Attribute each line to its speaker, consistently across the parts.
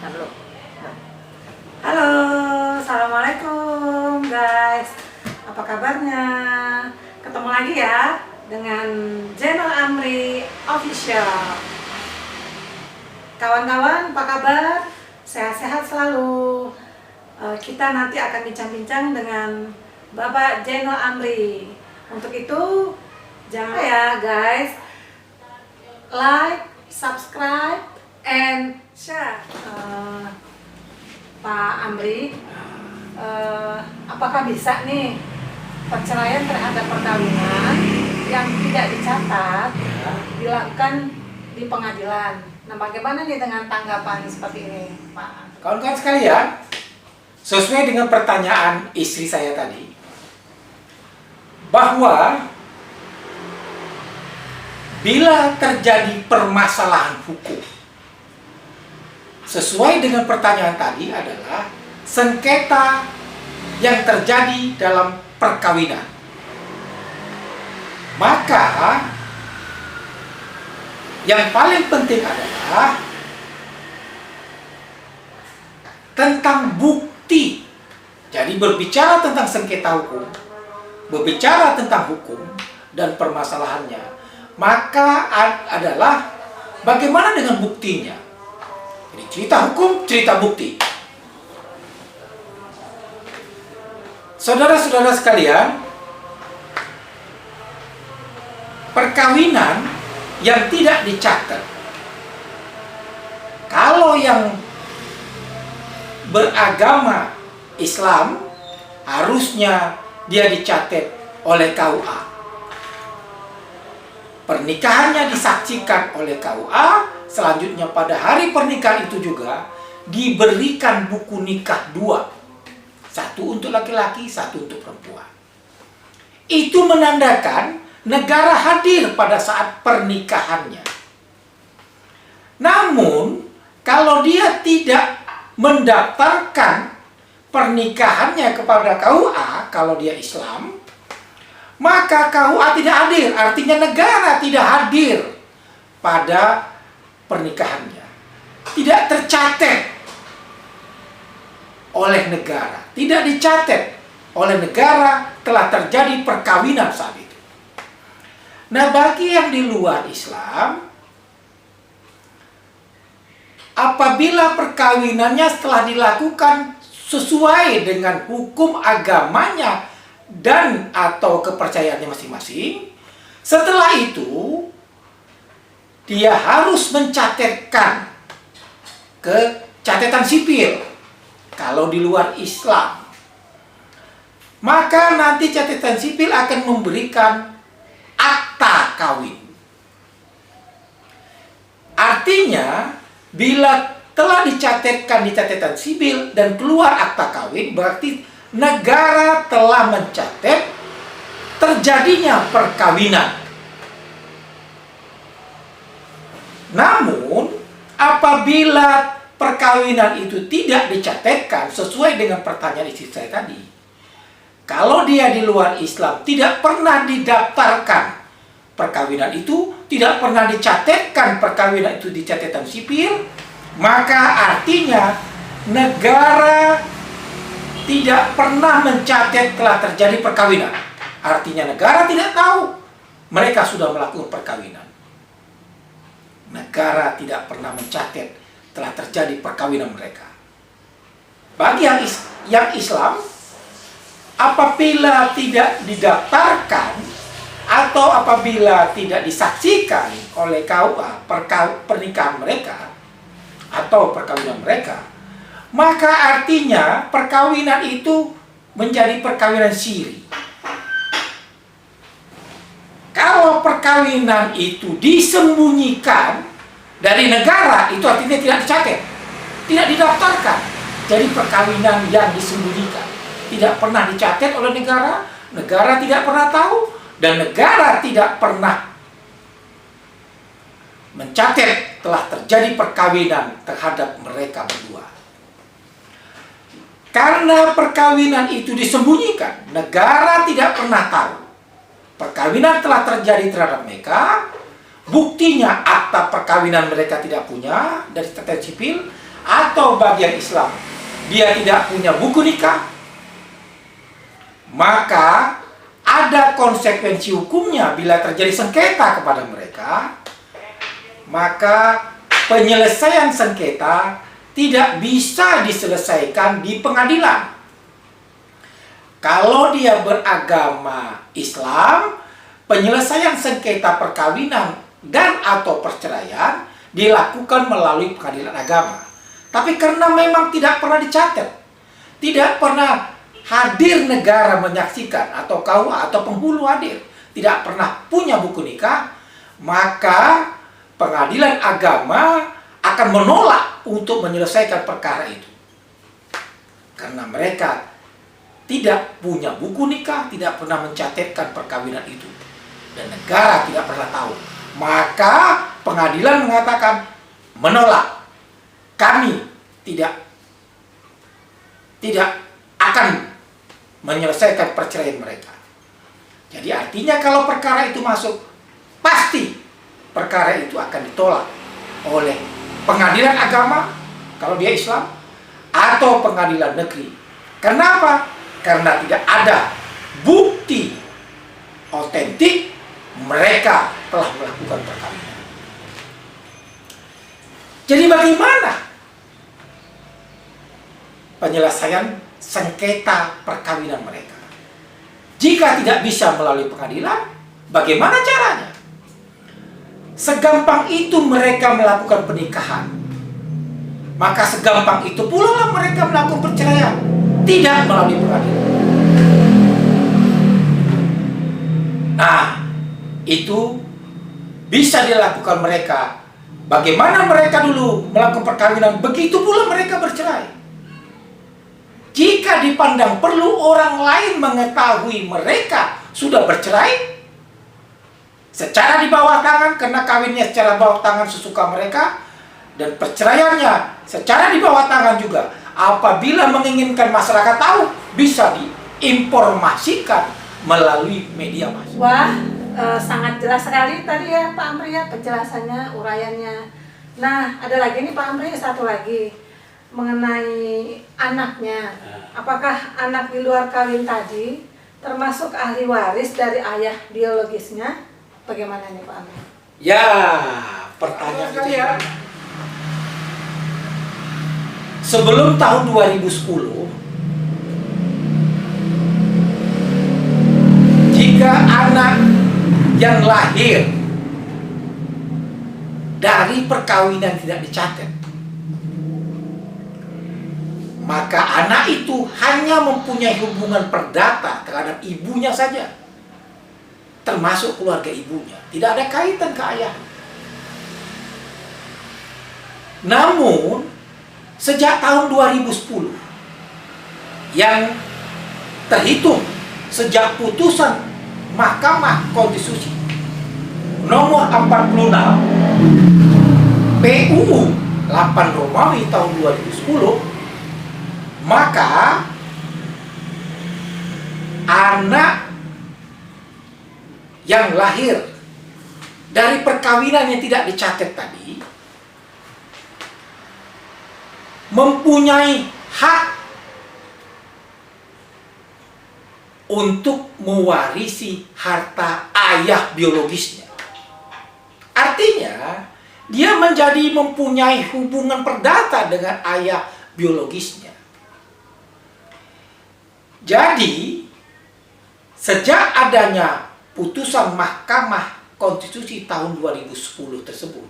Speaker 1: Nah, belum. Halo, assalamualaikum guys. Apa kabarnya? Ketemu lagi ya dengan channel Amri Official. Kawan-kawan, apa kabar? Sehat-sehat selalu. Kita nanti akan bincang-bincang dengan Bapak Zainal Amri. Untuk itu, jangan ya guys, like, subscribe, and share. Pak Amri, apakah bisa nih perceraian terhadap perkawinan yang tidak dicatat dilakukan di pengadilan? Nah, bagaimana nih dengan tanggapan seperti ini, Pak?
Speaker 2: Kawan-kawan sekalian, sesuai dengan pertanyaan istri saya tadi, bahwa bila terjadi permasalahan hukum, sesuai dengan pertanyaan tadi adalah sengketa yang terjadi dalam perkawinan, maka yang paling penting adalah tentang bukti. Jadi berbicara tentang sengketa hukum, berbicara tentang hukum dan permasalahannya, maka adalah bagaimana dengan buktinya. Jadi cerita hukum, cerita bukti. Saudara-saudara sekalian, perkawinan yang tidak dicatat, kalau yang beragama Islam harusnya dia dicatat oleh KUA. Pernikahannya disaksikan oleh KUA. Selanjutnya pada hari pernikahan itu juga diberikan buku nikah 2. Satu untuk laki-laki, satu untuk perempuan. Itu menandakan negara hadir pada saat pernikahannya. Namun, kalau dia tidak mendaftarkan pernikahannya kepada KUA, kalau dia Islam, maka KUA tidak hadir. Artinya negara tidak hadir pada pernikahannya. Tidak tercatat oleh negara. Tidak dicatat oleh negara telah terjadi perkawinan saat itu. Nah, bagi yang di luar Islam, apabila perkawinannya setelah dilakukan sesuai dengan hukum agamanya dan atau kepercayaannya masing-masing, setelah itu dia harus mencatatkan ke catatan sipil. Kalau di luar Islam, maka nanti catatan sipil akan memberikan akta kawin. Artinya, bila telah dicatatkan di catatan sipil dan keluar akta kawin, berarti negara telah mencatat terjadinya perkawinan. Namun, apabila perkawinan itu tidak dicatatkan sesuai dengan pertanyaan istri saya tadi, kalau dia di luar Islam tidak pernah didaftarkan perkawinan itu, tidak pernah dicatatkan perkawinan itu di catatan sipil, maka artinya negara tidak pernah mencatat telah terjadi perkawinan. Artinya negara tidak tahu mereka sudah melakukan perkawinan. Negara tidak pernah mencatat telah terjadi perkawinan mereka. Bagi yang Islam, apabila tidak didaftarkan atau apabila tidak disaksikan oleh KUA pernikahan mereka atau perkawinan mereka, maka artinya perkawinan itu menjadi perkawinan siri. Kalau perkawinan itu disembunyikan dari negara, itu artinya tidak dicatat, tidak didaftarkan. Jadi perkawinan yang disembunyikan, tidak pernah dicatat oleh negara, negara tidak pernah tahu, dan negara tidak pernah mencatat telah terjadi perkawinan terhadap mereka berdua. Karena perkawinan itu disembunyikan, negara tidak pernah tahu perkawinan telah terjadi terhadap mereka. Buktinya akta perkawinan mereka tidak punya dari catatan sipil, atau bagian Islam dia tidak punya buku nikah, maka ada konsekuensi hukumnya. Bila terjadi sengketa kepada mereka, maka penyelesaian sengketa tidak bisa diselesaikan di pengadilan. Kalau dia beragama Islam, penyelesaian sengketa perkawinan dan atau perceraian dilakukan melalui pengadilan agama. Tapi karena memang tidak pernah dicatat, tidak pernah hadir negara menyaksikan, atau KUA atau penghulu hadir, tidak pernah punya buku nikah, maka pengadilan agama akan menolak untuk menyelesaikan perkara itu. Karena mereka tidak punya buku nikah, tidak pernah mencatatkan perkawinan itu, dan negara tidak pernah tahu. Maka pengadilan mengatakan menolak. Kami tidak akan menyelesaikan perceraian mereka. Jadi artinya kalau perkara itu masuk, pasti perkara itu akan ditolak oleh pengadilan agama kalau dia Islam, atau pengadilan negeri. Kenapa? Karena tidak ada bukti otentik mereka telah melakukan perkawinan. Jadi bagaimana penyelesaian sengketa perkawinan mereka? Jika tidak bisa melalui pengadilan, bagaimana caranya? Segampang itu mereka melakukan pernikahan, maka segampang itu pula lah mereka melakukan perceraian, tidak melalui pengadilan. Nah, itu bisa dilakukan mereka. Bagaimana mereka dulu melakukan perkawinan, begitu pula mereka bercerai. Jika dipandang perlu orang lain mengetahui mereka sudah bercerai, secara di bawah tangan, karena kawinnya secara bawah tangan sesuka mereka, dan perceraiannya secara di bawah tangan juga. Apabila menginginkan masyarakat tahu, bisa diinformasikan melalui media massa.
Speaker 1: Wah, sangat jelas sekali tadi ya Pak Amri ya penjelasannya, uraiannya. Nah, ada lagi nih Pak Amri, satu lagi mengenai anaknya. Apakah anak di luar kawin tadi termasuk ahli waris dari ayah biologisnya? Bagaimana nih Pak Amri?
Speaker 2: Ya, pertanyaan itu ya. Sebelum tahun 2010, jika anak yang lahir dari perkawinan tidak dicatat, maka anak itu hanya mempunyai hubungan perdata terhadap ibunya saja, termasuk keluarga ibunya, tidak ada kaitan ke ayah. Namun sejak tahun 2010 yang terhitung sejak putusan Mahkamah Konstitusi nomor 46 PUU 8 Romawi tahun 2010, maka anak yang lahir dari perkawinan yang tidak dicatat tadi mempunyai hak untuk mewarisi harta ayah biologisnya. Artinya, dia menjadi mempunyai hubungan perdata dengan ayah biologisnya. Jadi, sejak adanya putusan Mahkamah Konstitusi tahun 2010 tersebut,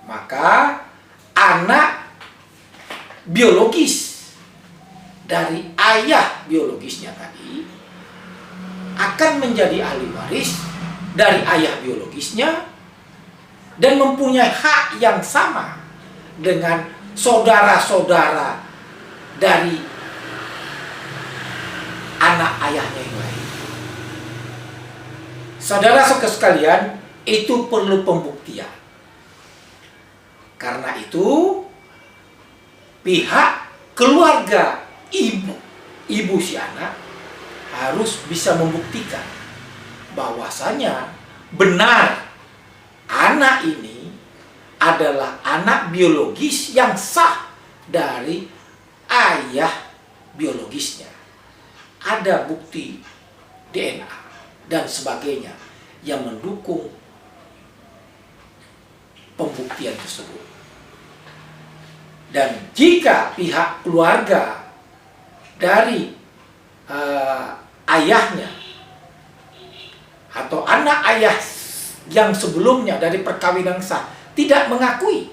Speaker 2: maka anak biologis dari ayah biologisnya tadi akan menjadi ahli waris dari ayah biologisnya dan mempunyai hak yang sama dengan saudara-saudara dari anak ayahnya yang lain. Saudara-saudara sekalian, itu perlu pembuktian. Karena itu pihak keluarga ibu si anak harus bisa membuktikan bahwasanya benar anak ini adalah anak biologis yang sah dari ayah biologisnya. Ada bukti DNA dan sebagainya yang mendukung pembuktian tersebut. Dan jika pihak keluarga dari ayahnya atau anak ayah yang sebelumnya dari perkawinan sah tidak mengakui,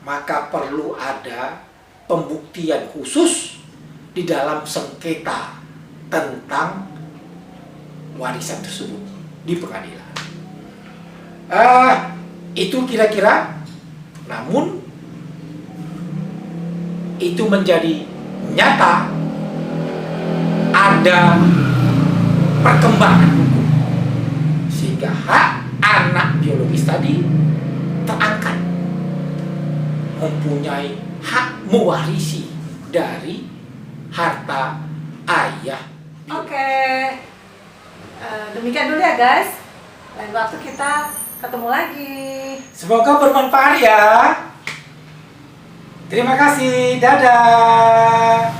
Speaker 2: maka perlu ada pembuktian khusus di dalam sengketa tentang warisan tersebut di pengadilan. Itu kira-kira, namun itu menjadi nyata ada perkembangan hukum sehingga hak anak biologis tadi terangkat, mempunyai hak mewarisi dari harta ayah.
Speaker 1: Oke. Demikian dulu ya guys. Lain waktu kita ketemu lagi.
Speaker 2: Semoga bermanfaat ya. Terima kasih. Dadah.